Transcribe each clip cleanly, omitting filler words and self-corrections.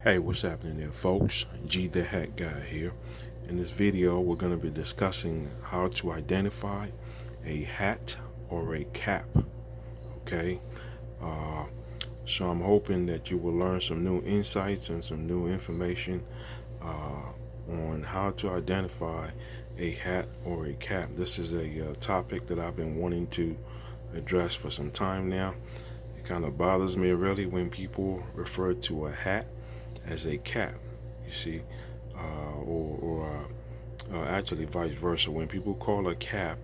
Hey, what's happening there, folks? G the Hat Guy here. In this video, we're going to be discussing how to identify a hat or a cap. Okay, uh, so I'm hoping that you will learn some new insights and some new information on how to identify a hat or a cap. This is a topic that I've been wanting to address for some time now. It kind of bothers me really when people refer to a hat as a cap, you see, or actually vice versa. When people call a cap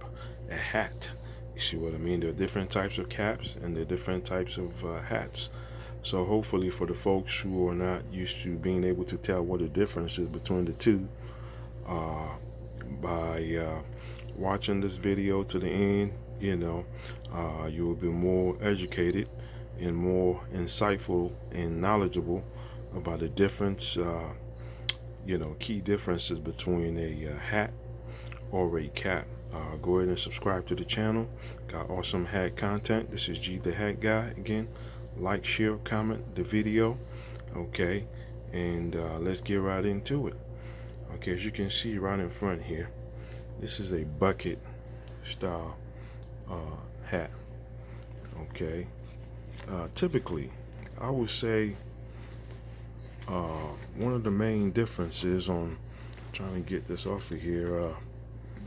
a hat, you see what I mean? There are different types of caps and there are different types of hats. So hopefully for the folks who are not used to being able to tell what the difference is between the two, uh, by watching this video to the end, you will be more educated and more insightful and knowledgeable about the difference, key differences between a hat or a cap. Go ahead and subscribe to the channel. Got awesome hat content. This is G the Hat Guy again. Like, share, comment the video. Okay, and let's get right into it. Okay, as you can see right in front here, this is a bucket style hat. Okay, typically, I would say one of the main differences on trying to get this off of here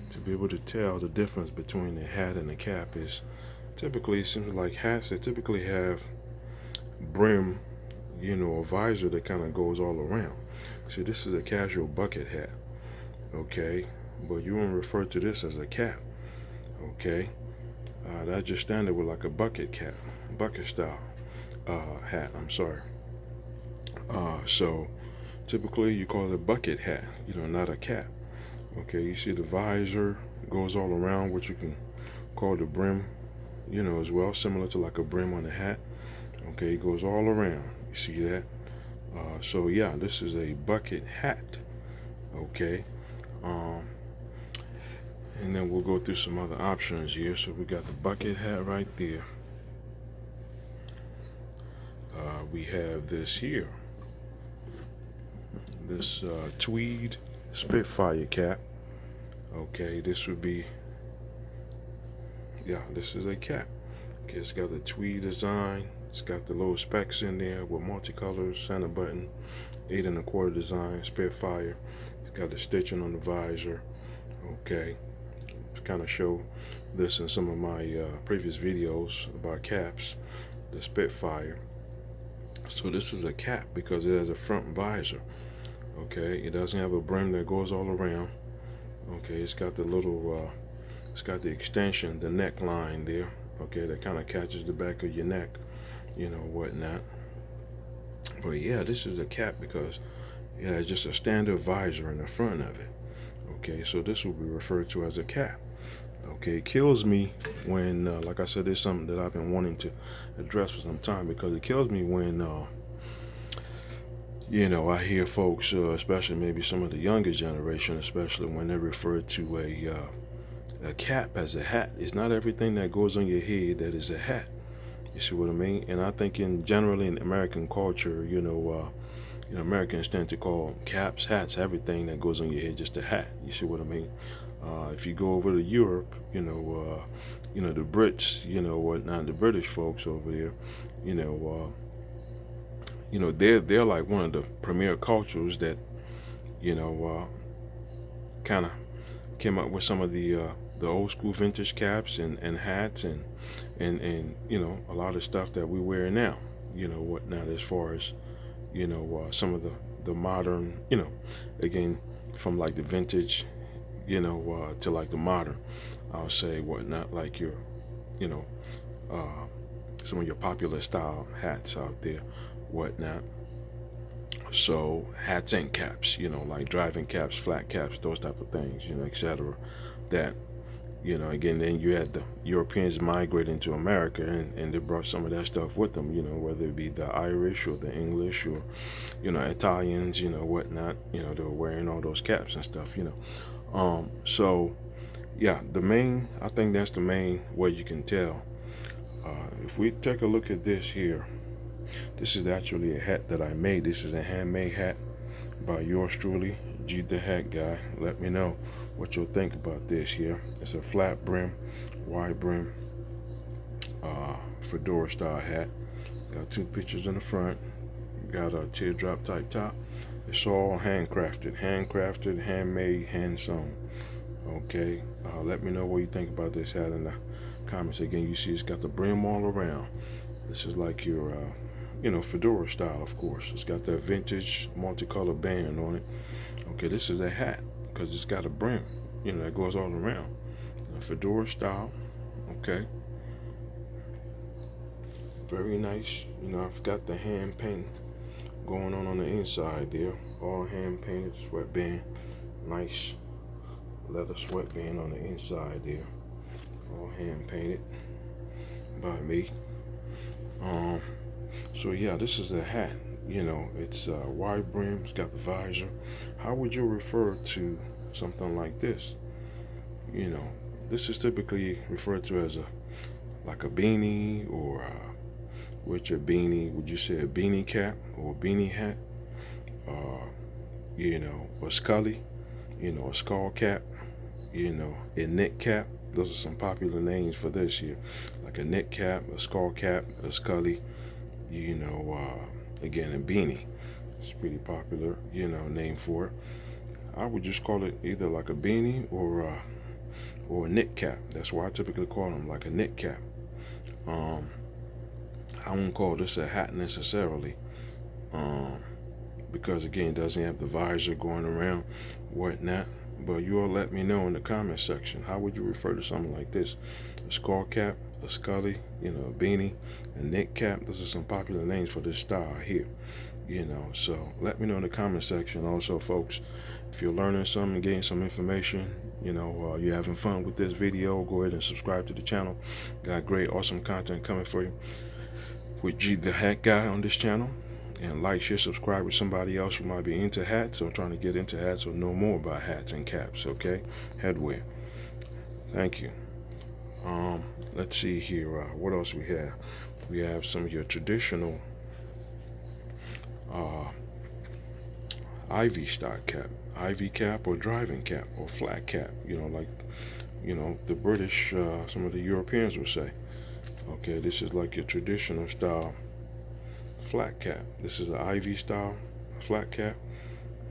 to be able to tell the difference between the hat and the cap is typically it seems like hats that typically have brim, a visor that kind of goes all around. See, this is a casual bucket hat, okay, but you want to refer to this as a cap, okay. That's just standard with like a bucket style hat. I'm sorry. So typically you call it a bucket hat, not a cap. Okay, you see the visor goes all around, which you can call the brim, as well, similar to like a brim on a hat. Okay, it goes all around. You see that? So yeah, this is a bucket hat. Okay, um, and then we'll go through some other options here. So we got the bucket hat right there. We have this here, this tweed Spitfire cap. Okay, this would be, yeah, this is a cap. Okay, it's got the tweed design. It's got the little specs in there with multicolors, center button, 8 1/4 design, Spitfire. It's got the stitching on the visor. Okay, to kind of show this in some of my previous videos about caps, the Spitfire. So this is a cap because it has a front visor. Okay, it doesn't have a brim that goes all around. Okay, it's got the little, it's got the extension, the neckline there. Okay, that kind of catches the back of your neck, whatnot. But yeah, this is a cap because it has just a standard visor in the front of it. Okay, so this will be referred to as a cap. Okay, it kills me when, like I said, there's something that I've been wanting to address for some time because it kills me when, I hear folks, especially maybe some of the younger generation, especially when they refer to a cap as a hat. It's not everything that goes on your head that is a hat. You see what I mean? And I think generally in American culture, Americans tend to call caps, hats, everything that goes on your head just a hat. You see what I mean? If you go over to Europe, the Brits, whatnot, the British folks over there, they're like one of the premier cultures that, kind of came up with some of the old school vintage caps and hats and a lot of stuff that we wear now, whatnot, as far as some of the modern, again, from like the vintage, to like the modern, I'll say, whatnot, like your, you know uh, some of your popular style hats out there, whatnot. So hats and caps, like driving caps, flat caps, those type of things, etc. That, again, then you had the Europeans migrating to America, and they brought some of that stuff with them, whether it be the Irish or the English or, Italians, whatnot, they were wearing all those caps and stuff, So, yeah, I think that's the main way you can tell. If we take a look at this here, This is actually a hat that I made. This is a handmade hat by yours truly, G the Hat Guy. Let me know what you'll think about this here. It's a flat brim, wide brim, fedora style hat. Got two pictures in the front. Got a teardrop type top. It's all handcrafted, handmade, hand sewn. Okay, let me know what you think about this hat in the comments. Again, you see it's got the brim all around. This is like your, fedora style, of course. It's got that vintage multicolored band on it. Okay, this is a hat because it's got a brim, that goes all around. A fedora style. Okay. Very nice. I've got the hand paint going on the inside there. All hand painted sweatband. Nice leather sweatband on the inside there. All hand painted by me. So yeah, this is a hat. It's wide brim. It's got the visor. How would you refer to something like this? This is typically referred to as like a beanie, or with your beanie, would you say a beanie cap or a beanie hat? A scully, a skull cap, a knit cap. Those are some popular names for this here. Like a knit cap, a skull cap, a scully, again, a beanie. It's pretty popular, name for it. I would just call it either like a beanie or a knit cap. That's why I typically call them, like a knit cap. I won't call this a hat necessarily, because again, it doesn't have the visor going around, whatnot. But you all let me know in the comment section. How would you refer to something like this? A skull cap, a scully, a beanie, a knit cap. Those are some popular names for this style here. So let me know in the comment section. Also, folks, if you're learning something, getting some information, you're having fun with this video, go ahead and subscribe to the channel. Got great, awesome content coming for you with G the Hat Guy on this channel. And like, share, subscribe with somebody else who might be into hats or trying to get into hats or know more about hats and caps. Okay, headwear. Thank you. Let's see here. What else we have? We have some of your traditional ivy stock cap, ivy cap, or driving cap, or flat cap. Like the British, some of the Europeans would say. Okay, this is like your traditional style flat cap. This is an ivy style flat cap,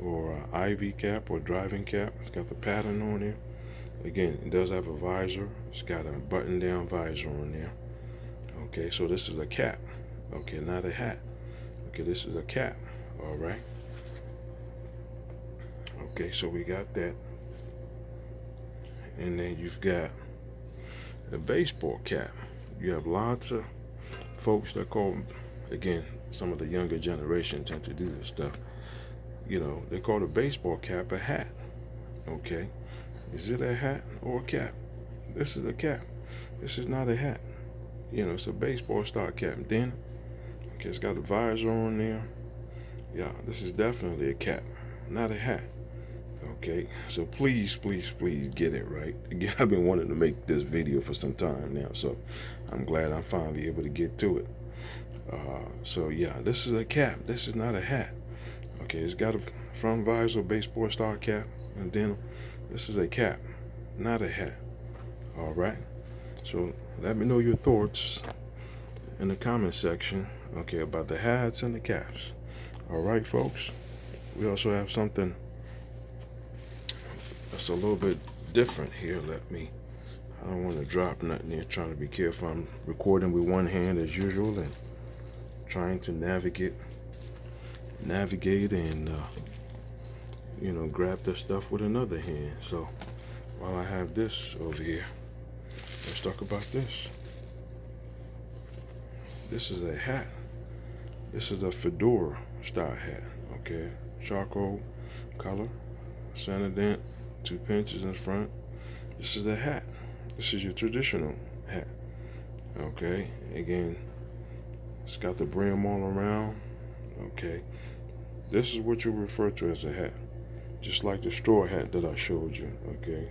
or ivy cap, or driving cap. It's got the pattern on there. Again, it does have a visor. It's got a button down visor on there. Okay, so this is a cap. Okay, not a hat. Okay, this is a cap. All right. Okay, so we got that. And then you've got a baseball cap. You have lots of folks that call them, again, some of the younger generation tend to do this stuff. They call the baseball cap a hat. Okay, is it a hat or a cap? This is a cap. This is not a hat. It's a baseball style cap. Then, okay, it's got a visor on there. Yeah, this is definitely a cap, not a hat. Okay, so please get it right. Again, I've been wanting to make this video for some time now, so I'm glad I'm finally able to get to it. So yeah, this is a cap. This is not a hat. Okay, it's got a front visor, baseball style cap, and then this is a cap, not a hat. All right. So let me know your thoughts in the comment section. Okay, about the hats and the caps. All right, folks. We also have something that's a little bit different here. I don't want to drop nothing here. Trying to be careful. I'm recording with one hand as usual and trying to navigate and grab the stuff with another hand. So while I have this over here, let's talk about this. This is a hat. This is a fedora style hat. Okay, charcoal color, center dent, 2 pinches in front. This is a hat. This is your traditional hat. Okay, again, it's got the brim all around. Okay, this is what you refer to as a hat, just like the straw hat that I showed you. Okay,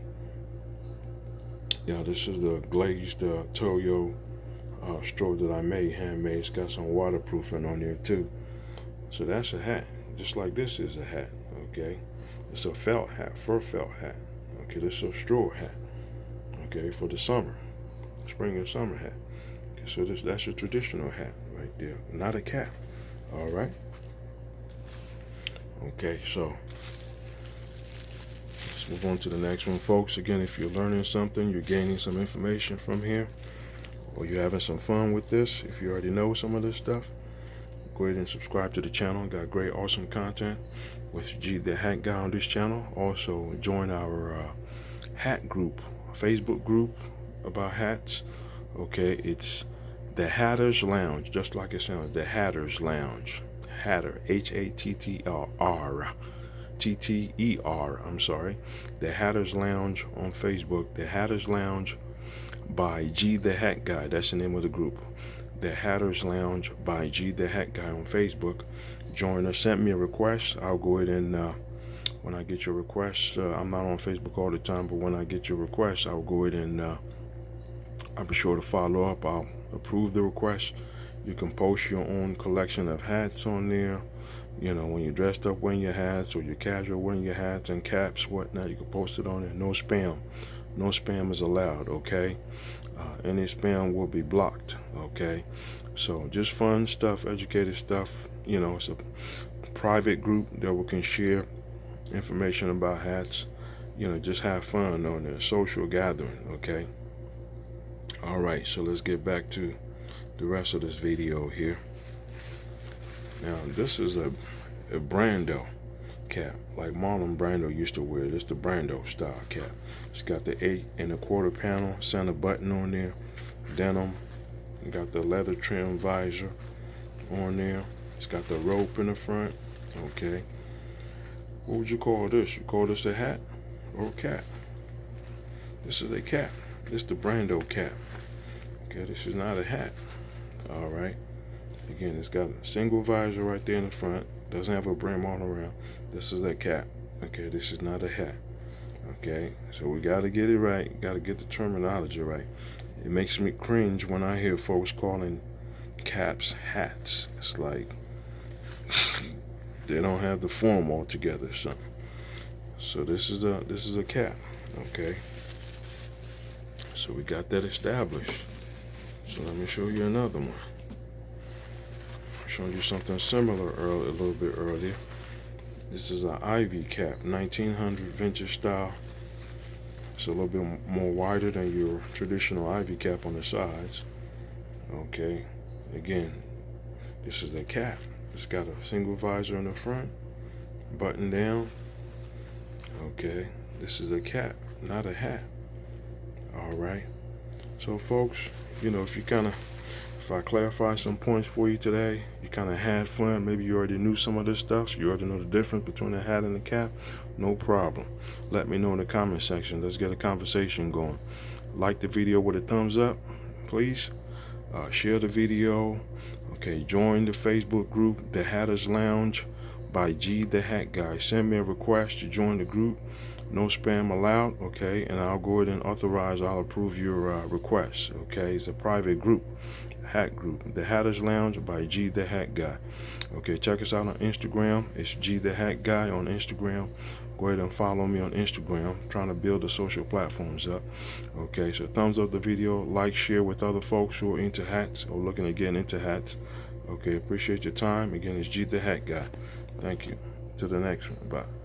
yeah, this is the glazed Toyo straw that I made, handmade. It's got some waterproofing on there too. So that's a hat, just like this is a hat. Okay, it's a felt hat, fur felt hat. Okay, this is a straw hat. Okay, for the summer, spring and summer hat. Okay, so that's a traditional hat right there, not a cap. All right. Okay, so let's move on to the next one, folks. Again, if you're learning something, you're gaining some information from here, or you're having some fun with this, if you already know some of this stuff, go ahead and subscribe to the channel. Got great, awesome content with G the Hat Guy on this channel. Also, join our hat group, Facebook group about hats. Okay, it's the Hatters Lounge, just like it sounds, the Hatters Lounge. Hatter, Hatterr, TTER, I'm sorry. The Hatters Lounge on Facebook. The Hatters Lounge by G the Hat Guy. That's the name of the group. The Hatters Lounge by G the Hat Guy on Facebook. Join us. Send me a request. I'll go ahead and when I get your request, I'm not on Facebook all the time, but when I get your request, I'll go ahead and I'll be sure to follow up. I'll approve the request. You can post your own collection of hats on there. You know, when you're dressed up wearing your hats, or you're casual wearing your hats and caps, whatnot, you can post it on there. No spam. No spam is allowed, okay? Any spam will be blocked, okay? So just fun stuff, educated stuff. You know, it's a private group that we can share information about hats. You know, just have fun on there. Social gathering, okay? All right, so let's get back to the rest of this video here. Now, this is a Brando cap, like Marlon Brando used to wear. This is the Brando style cap. It's got the 8 1/4 panel center button on there, denim. Got the leather trim visor on there. It's got the rope in the front. Okay, what would you call this? You call this a hat or a cap? This is a cap. This is the Brando cap. Okay, this is not a hat. All right. Again, it's got a single visor right there in the front. Doesn't have a brim all around. This is a cap. Okay, this is not a hat. Okay, so we got to get it right. Got to get the terminology right. It makes me cringe when I hear folks calling caps hats. It's like they don't have the form all together or something. So this is a cap. Okay. So we got that established. So let me show you another one. I showed you something similar a little bit earlier. This is an Ivy cap, 1900 vintage style. It's a little bit more wider than your traditional Ivy cap on the sides. Okay, again, this is a cap. It's got a single visor in the front, button down. Okay, this is a cap, not a hat. All right. So folks, you know, if I clarify some points for you today, you kind of had fun. Maybe you already knew some of this stuff, so you already know the difference between a hat and a cap. No problem. Let me know in the comment section. Let's get a conversation going. Like the video with a thumbs up, please. Share the video. Okay, join the Facebook group, The Hatters Lounge by G the Hat Guy. Send me a request to join the group. No spam allowed, okay? And I'll go ahead and I'll approve your request, okay? It's a private group, hat group, The Hatters Lounge by G the Hat Guy. Okay, check us out on Instagram. It's G the Hat Guy on Instagram. Go ahead and follow me on Instagram. I'm trying to build the social platforms up. Okay, so thumbs up the video, like, share with other folks who are into hats or looking to get into hats. Okay, appreciate your time. Again, it's G the Hat Guy. Thank you. To the next one. Bye.